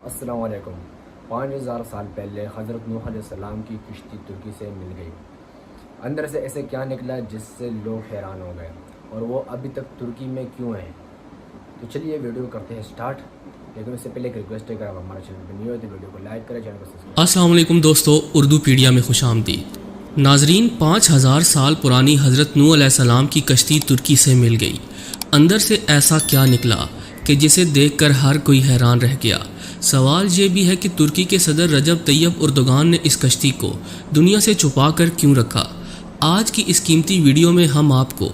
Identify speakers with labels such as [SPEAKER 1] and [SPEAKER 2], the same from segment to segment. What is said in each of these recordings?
[SPEAKER 1] السلام علیکم۔ 5000 سال پہلے حضرت نوح علیہ السلام کی کشتی ترکی سے مل گئی۔ اندر سے ایسے کیا نکلا جس سے لوگ حیران ہو گئے، اور وہ ابھی تک ترکی میں کیوں ہیں؟ تو چلیے ویڈیو کرتے ہیں سٹارٹ، لیکن اس سے پہلے ایک ریکویسٹ ہے کہ آپ ہمارے چینل پہ نیو ہے تو ویڈیو کو لائک کریں، چینل کو سبسکرائب۔
[SPEAKER 2] السلام علیکم دوستو، اردو پیڈیا میں خوش آمدید۔ ناظرین، 5000 سال پرانی حضرت نوح علیہ السلام کی کشتی ترکی سے مل گئی۔ اندر سے ایسا کیا نکلا کہ جسے دیکھ کر ہر کوئی حیران رہ گیا۔ سوال یہ بھی ہے کہ ترکی کے صدر رجب طیب اردوغان نے اس کشتی کو دنیا سے چھپا کر کیوں رکھا؟ آج کی اس قیمتی ویڈیو میں ہم آپ کو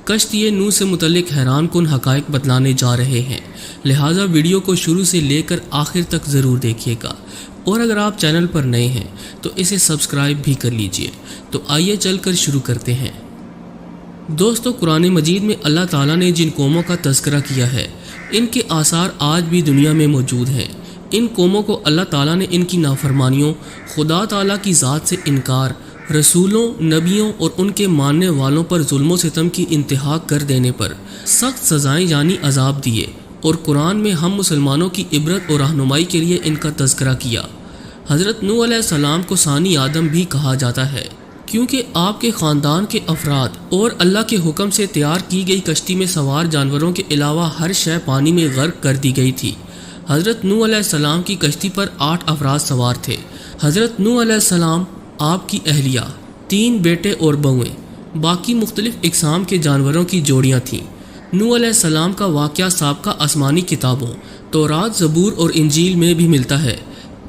[SPEAKER 2] کشتی نوح سے متعلق حیران کن حقائق بتلانے جا رہے ہیں، لہٰذا ویڈیو کو شروع سے لے کر آخر تک ضرور دیکھیے گا، اور اگر آپ چینل پر نئے ہیں تو اسے سبسکرائب بھی کر لیجئے۔ تو آئیے چل کر شروع کرتے ہیں۔ دوستو، قرآن مجید میں اللہ تعالیٰ نے جن قوموں کا تذکرہ کیا ہے، ان کے آثار آج بھی دنیا میں موجود ہیں۔ ان قوموں کو اللہ تعالیٰ نے ان کی نافرمانیوں، خدا تعالیٰ کی ذات سے انکار، رسولوں، نبیوں اور ان کے ماننے والوں پر ظلم و ستم کی انتہا کر دینے پر سخت سزائیں یعنی عذاب دیے، اور قرآن میں ہم مسلمانوں کی عبرت اور رہنمائی کے لیے ان کا تذکرہ کیا۔ حضرت نوح علیہ السلام کو ثانی آدم بھی کہا جاتا ہے، کیونکہ آپ کے خاندان کے افراد اور اللہ کے حکم سے تیار کی گئی کشتی میں سوار جانوروں کے علاوہ ہر شے پانی میں غرق کر دی گئی تھی۔ حضرت نوح علیہ السلام کی کشتی پر 8 افراد سوار تھے۔ حضرت نوح علیہ السلام، آپ کی اہلیہ، 3 بیٹے اور بہویں، باقی مختلف اقسام کے جانوروں کی جوڑیاں تھیں۔ نوح علیہ السلام کا واقعہ سابقہ آسمانی کتابوں تورات، زبور اور انجیل میں بھی ملتا ہے۔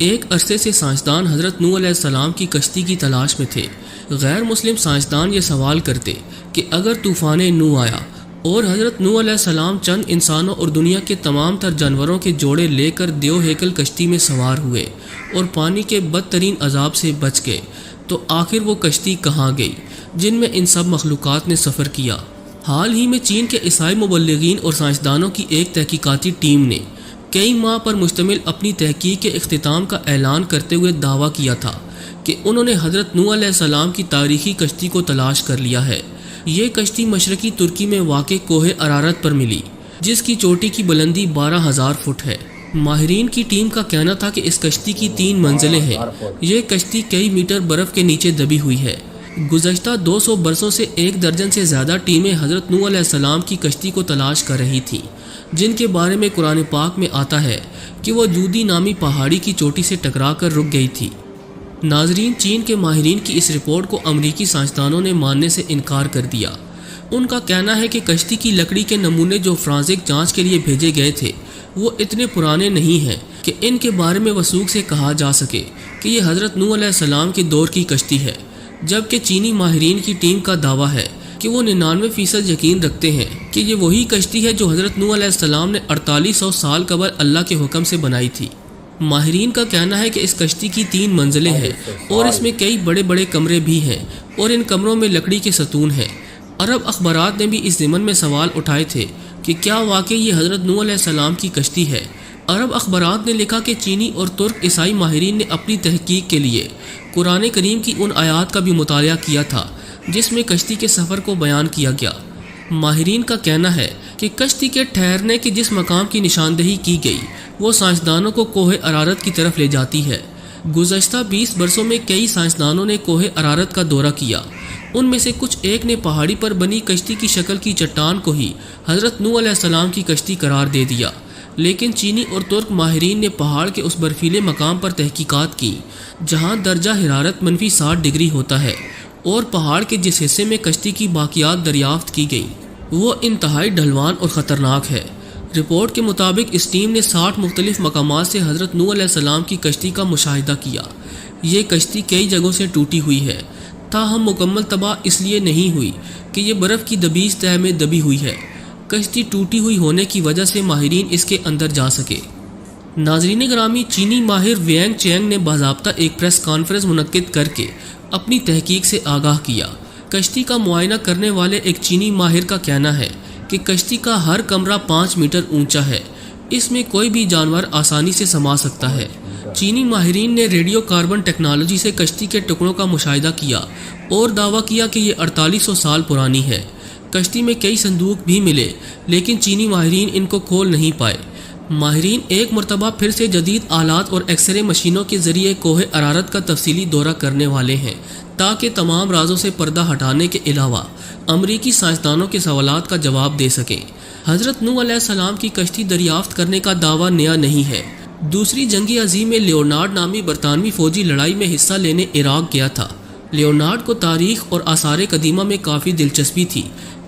[SPEAKER 2] ایک عرصے سے سائنسدان حضرت نوح علیہ السلام کی کشتی کی تلاش میں تھے۔ غیر مسلم سائنسدان یہ سوال کرتے کہ اگر طوفان نوح آیا اور حضرت نوح علیہ السلام چند انسانوں اور دنیا کے تمام تر جانوروں کے جوڑے لے کر دیو ہیکل کشتی میں سوار ہوئے اور پانی کے بدترین عذاب سے بچ گئے، تو آخر وہ کشتی کہاں گئی جن میں ان سب مخلوقات نے سفر کیا؟ حال ہی میں چین کے عیسائی مبلغین اور سائنسدانوں کی ایک تحقیقاتی ٹیم نے کئی ماہ پر مشتمل اپنی تحقیق کے اختتام کا اعلان کرتے ہوئے دعویٰ کیا تھا کہ انہوں نے حضرت نوح علیہ السلام کی تاریخی کشتی کو تلاش کر لیا ہے۔ یہ کشتی مشرقی ترکی میں واقع کوہ ارارات پر ملی، جس کی چوٹی کی بلندی 12,000 فٹ ہے۔ ماہرین کی ٹیم کا کہنا تھا کہ اس کشتی کی 3 منزلیں ہیں۔ یہ کشتی کئی میٹر برف کے نیچے دبی ہوئی ہے۔ گزشتہ 200 برسوں سے 1 درجن سے زیادہ ٹیمیں حضرت نوح علیہ السلام کی کشتی کو تلاش کر رہی تھیں، جن کے بارے میں قرآن پاک میں آتا ہے کہ وہ جودی نامی پہاڑی کی چوٹی سے ٹکرا کر رک گئی تھی۔ ناظرین، چین کے ماہرین کی اس رپورٹ کو امریکی سائنسدانوں نے ماننے سے انکار کر دیا۔ ان کا کہنا ہے کہ کشتی کی لکڑی کے نمونے جو فرانسک جانچ کے لیے بھیجے گئے تھے وہ اتنے پرانے نہیں ہیں کہ ان کے بارے میں وثوق سے کہا جا سکے کہ یہ حضرت نوح علیہ السلام کے دور کی کشتی ہے، جبکہ چینی ماہرین کی ٹیم کا دعویٰ ہے کہ وہ 99% یقین رکھتے ہیں کہ یہ وہی کشتی ہے جو حضرت نوح علیہ السلام نے 4800 سال قبل اللہ کے حکم سے بنائی تھی۔ ماہرین کا کہنا ہے کہ اس کشتی کی 3 منزلیں ہیں اور اس میں کئی بڑے بڑے کمرے بھی ہیں، اور ان کمروں میں لکڑی کے ستون ہیں۔ عرب اخبارات نے بھی اس ضمن میں سوال اٹھائے تھے کہ کیا واقعی یہ حضرت نوح علیہ السلام کی کشتی ہے؟ عرب اخبارات نے لکھا کہ چینی اور ترک عیسائی ماہرین نے اپنی تحقیق کے لیے قرآن کریم کی ان آیات کا بھی مطالعہ کیا تھا جس میں کشتی کے سفر کو بیان کیا گیا۔ ماہرین کا کہنا ہے کہ کشتی کے ٹھہرنے کے جس مقام کی نشاندہی کی گئی وہ سائنسدانوں کو کوہ ارارات کی طرف لے جاتی ہے۔ گزشتہ 20 برسوں میں کئی سائنسدانوں نے کوہ ارارات کا دورہ کیا۔ ان میں سے کچھ ایک نے پہاڑی پر بنی کشتی کی شکل کی چٹان کو ہی حضرت نوح علیہ السلام کی کشتی قرار دے دیا، لیکن چینی اور ترک ماہرین نے پہاڑ کے اس برفیلے مقام پر تحقیقات کی جہاں درجہ حرارت -60 ڈگری ہوتا ہے، اور پہاڑ کے جس حصے میں کشتی کی باقیات دریافت کی گئی وہ انتہائی ڈھلوان اور خطرناک ہے۔ رپورٹ کے مطابق اس ٹیم نے 60 مختلف مقامات سے حضرت نوح علیہ السلام کی کشتی کا مشاہدہ کیا۔ یہ کشتی کئی جگہوں سے ٹوٹی ہوئی ہے، تاہم مکمل تباہ اس لیے نہیں ہوئی کہ یہ برف کی دبیج تہہ میں دبی ہوئی ہے۔ کشتی ٹوٹی ہوئی ہونے کی وجہ سے ماہرین اس کے اندر جا سکے۔ ناظرین گرامی، چینی ماہر وینگ چینگ نے باضابطہ ایک پریس کانفرنس منعقد کر کے اپنی تحقیق سے آگاہ کیا۔ کشتی کا معائنہ کرنے والے ایک چینی ماہر کا کہنا ہے کہ کشتی کا ہر کمرہ 5 میٹر اونچا ہے، اس میں کوئی بھی جانور آسانی سے سما سکتا ہے۔ چینی ماہرین نے ریڈیو کاربن ٹیکنالوجی سے کشتی کے ٹکڑوں کا مشاہدہ کیا اور دعویٰ کیا کہ یہ 4800 سال پرانی ہے۔ کشتی میں کئی صندوق بھی ملے، لیکن چینی ماہرین ان کو کھول نہیں پائے۔ ماہرین ایک مرتبہ پھر سے جدید آلات اور ایکس رے مشینوں کے ذریعے کوہ ارارات کا تفصیلی دورہ کرنے والے ہیں تاکہ تمام رازوں سے پردہ ہٹانے کے علاوہ امریکی سائنسدانوں کے سوالات کا جواب دے سکیں۔ حضرت نوح علیہ السلام کی کشتی دریافت کرنے کا دعویٰ نیا نہیں ہے۔ دوسری جنگ عظیم میں لیونارڈ نامی برطانوی فوجی لڑائی میں حصہ لینے عراق گیا تھا۔ لیونارڈ کو تاریخ اور آثار قدیمہ میں کافی دلچسپی تھی،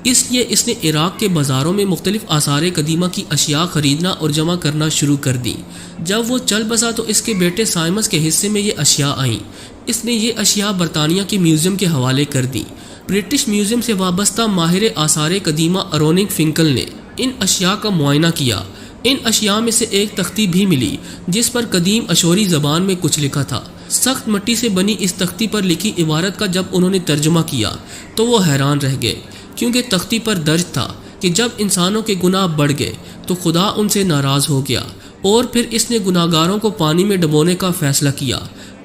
[SPEAKER 2] اس لیے اس نے عراق کے بازاروں میں مختلف آثار قدیمہ کی اشیاء خریدنا اور جمع کرنا شروع کر دی۔ جب وہ چل بسا تو اس کے بیٹے سائمس کے حصے میں یہ اشیاء آئیں۔ اس نے یہ اشیاء برطانیہ کے میوزیم کے حوالے کر دیں۔ برٹش میوزیم سے وابستہ ماہر آثار قدیمہ اروننگ فنکل نے ان اشیاء کا معائنہ کیا۔ ان اشیاء میں سے ایک تختی بھی ملی جس پر قدیم اشوری زبان میں کچھ لکھا تھا۔ سخت مٹی سے بنی اس تختی پر لکھی عبارت کا جب انہوں نے ترجمہ کیا تو وہ حیران رہ گئے، کیونکہ تختی پر درج تھا کہ جب انسانوں کے گناہ بڑھ گئے تو خدا ان سے ناراض ہو گیا اور پھر اس نے گناہگاروں کو پانی میں ڈبونے کا فیصلہ کیا۔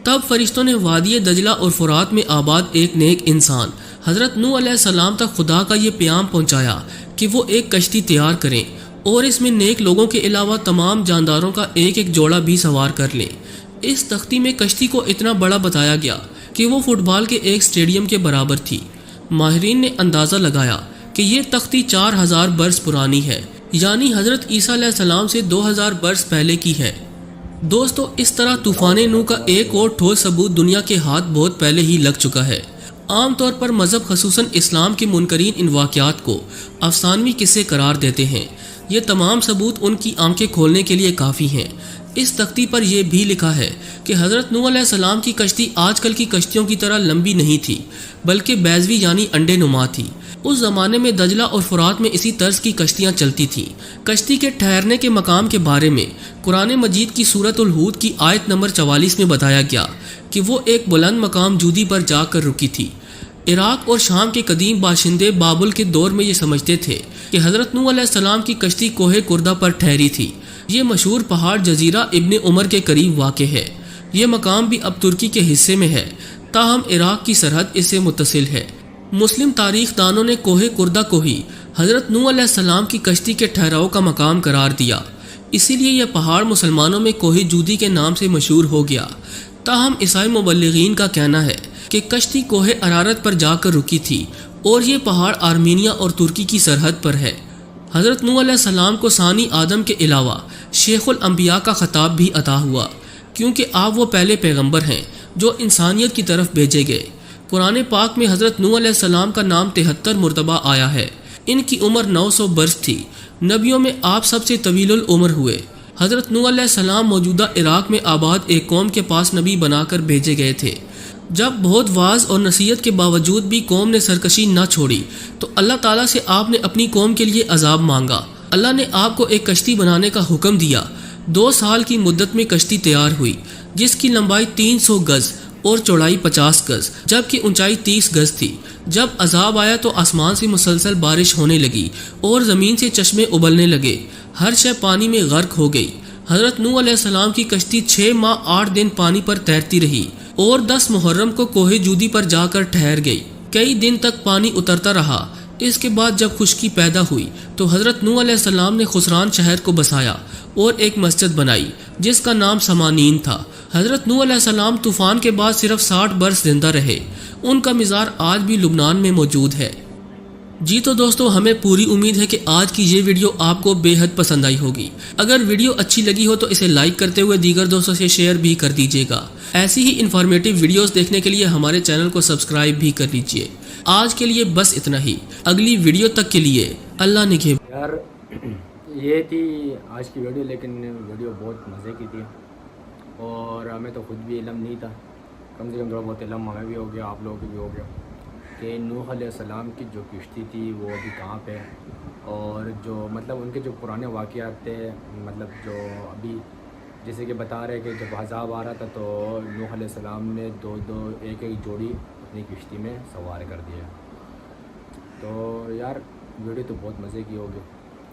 [SPEAKER 2] تب فرشتوں نے وادی دجلہ اور فرات میں آباد ایک نیک انسان حضرت نوح علیہ السلام تک خدا کا یہ پیام پہنچایا کہ وہ ایک کشتی تیار کریں اور اس میں نیک لوگوں کے علاوہ تمام جانداروں کا ایک ایک جوڑا بھی سوار کر لیں۔ اس تختی میں کشتی کو اتنا بڑا بتایا گیا کہ وہ فٹ بال کے ایک اسٹیڈیم کے برابر تھی۔ ماہرین نے اندازہ لگایا کہ یہ تختی 4000 برس پرانی ہے، یعنی حضرت عیسیٰ علیہ السلام سے 2000 برس پہلے کی ہے۔ دوستو، اس طرح طوفان نوح کا ایک اور ٹھوس ثبوت دنیا کے ہاتھ بہت پہلے ہی لگ چکا ہے۔ عام طور پر مذہب خصوصاً اسلام کے منکرین ان واقعات کو افسانوی قصے قرار دیتے ہیں۔ یہ تمام ثبوت ان کی آنکھیں کھولنے کے لیے کافی ہیں۔ اس تختی پر یہ بھی لکھا ہے کہ حضرت نوح علیہ السلام کی کشتی آج کل کی کشتیوں کی طرح لمبی نہیں تھی، بلکہ بیضوی یعنی انڈے نما تھی۔ اس زمانے میں دجلہ اور فرات میں اسی طرز کی کشتیاں چلتی تھیں۔ کشتی کے ٹھہرنے کے مقام کے بارے میں قرآن مجید کی سورۃ الہود کی آیت نمبر 44 میں بتایا گیا کہ وہ ایک بلند مقام جودی پر جا کر رکی تھی۔ عراق اور شام کے قدیم باشندے بابل کے دور میں یہ سمجھتے تھے کہ حضرت نوح علیہ السلام کی کشتی کوہ کردہ پر ٹھہری تھی۔ یہ مشہور پہاڑ جزیرہ ابن عمر کے قریب واقع ہے۔ یہ مقام بھی اب ترکی کے حصے میں ہے، تاہم عراق کی سرحد اس سے متصل ہے۔ مسلم تاریخ دانوں نے کوہ کردہ کو ہی حضرت نوح علیہ السلام کی کشتی کے ٹھہراؤ کا مقام قرار دیا، اسی لیے یہ پہاڑ مسلمانوں میں کوہ جودی کے نام سے مشہور ہو گیا۔ تاہم عیسائی مبلغین کا کہنا ہے کہ کشتی کوہ ارارات پر جا کر رکی تھی اور یہ پہاڑ آرمینیا اور ترکی کی سرحد پر ہے۔ حضرت نوح علیہ السلام کو ثانی آدم کے علاوہ شیخ الانبیاء کا خطاب بھی عطا ہوا، کیونکہ آپ وہ پہلے پیغمبر ہیں جو انسانیت کی طرف بھیجے گئے۔ قرآن پاک میں حضرت نوح علیہ السلام کا نام 73 مرتبہ آیا ہے۔ ان کی عمر 900 برس تھی۔ نبیوں میں آپ سب سے طویل العمر ہوئے۔ حضرت نوح علیہ السلام موجودہ عراق میں آباد ایک قوم کے پاس نبی بنا کر بھیجے گئے تھے۔ جب بہت واعظ اور نصیحت کے باوجود بھی قوم نے سرکشی نہ چھوڑی تو اللہ تعالیٰ سے آپ نے اپنی قوم کے لیے عذاب مانگا۔ اللہ نے آپ کو ایک کشتی بنانے کا حکم دیا۔ 2 سال کی مدت میں کشتی تیار ہوئی، جس کی لمبائی 300 گز اور چوڑائی 50 گز جبکہ اونچائی 30 گز تھی۔ جب عذاب آیا تو آسمان سے مسلسل بارش ہونے لگی اور زمین سے چشمے ابلنے لگے، ہر شے پانی میں غرق ہو گئی۔ حضرت نوح علیہ السلام کی کشتی 6 ماہ 8 دن پانی پر تیرتی رہی اور 10 محرم کو کوہ جودی پر جا کر ٹھہر گئی۔ کئی دن تک پانی اترتا رہا۔ اس کے بعد جب خشکی پیدا ہوئی تو حضرت نوح علیہ السلام نے خسران شہر کو بسایا اور ایک مسجد بنائی جس کا نام سمانین تھا۔ حضرت نوح علیہ السلام طوفان کے بعد صرف 60 برس زندہ رہے۔ ان کا مزار آج بھی لبنان میں موجود ہے۔ جی تو دوستو، ہمیں پوری امید ہے کہ آج کی یہ ویڈیو آپ کو بے حد پسند آئی ہوگی۔ اگر ویڈیو اچھی لگی ہو تو اسے لائک کرتے ہوئے دیگر دوستوں سے شیئر بھی کر دیجیے گا۔ ایسی ہی انفارمیٹو ویڈیوز دیکھنے کے لیے ہمارے چینل کو سبسکرائب بھی کر لیجیے۔ آج کے لیے بس اتنا ہی۔ اگلی ویڈیو تک کے لیے اللہ نگہبان۔
[SPEAKER 1] یار یہ تھی آج کی ویڈیو، لیکن ویڈیو بہت مزے کی تھی اور ہمیں تو خود بھی علم نہیں تھا۔ کم سے کم تھوڑا بہت علم ہمیں بھی ہو گیا، آپ لوگوں کو بھی ہو گیا کہ نوح علیہ السلام کی جو کشتی تھی وہ ابھی کہاں پہ ہے، اور جو مطلب ان کے جو پرانے واقعات تھے، مطلب جو ابھی جیسے کہ بتا رہے کہ جب عذاب آ رہا تھا تو نوح علیہ السلام نے ایک جوڑی اپنی کشتی میں سوار کر دیا۔ تو یار ویڈیو تو بہت مزے کی ہوگی،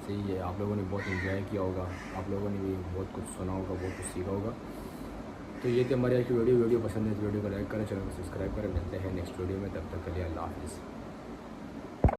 [SPEAKER 1] صحیح ہے، آپ لوگوں نے بہت انجوائے کیا ہوگا، آپ لوگوں نے بھی بہت کچھ سنا ہوگا، بہت کچھ سیکھا ہوگا۔ تو یہ تھی ہماری آج کی ویڈیو پسند ہے تو ویڈیو کو لائک کریں، چینل کو سبسکرائب کریں۔ ملتے ہیں نیکسٹ ویڈیو میں، تب تک کے لیے اللہ حافظ۔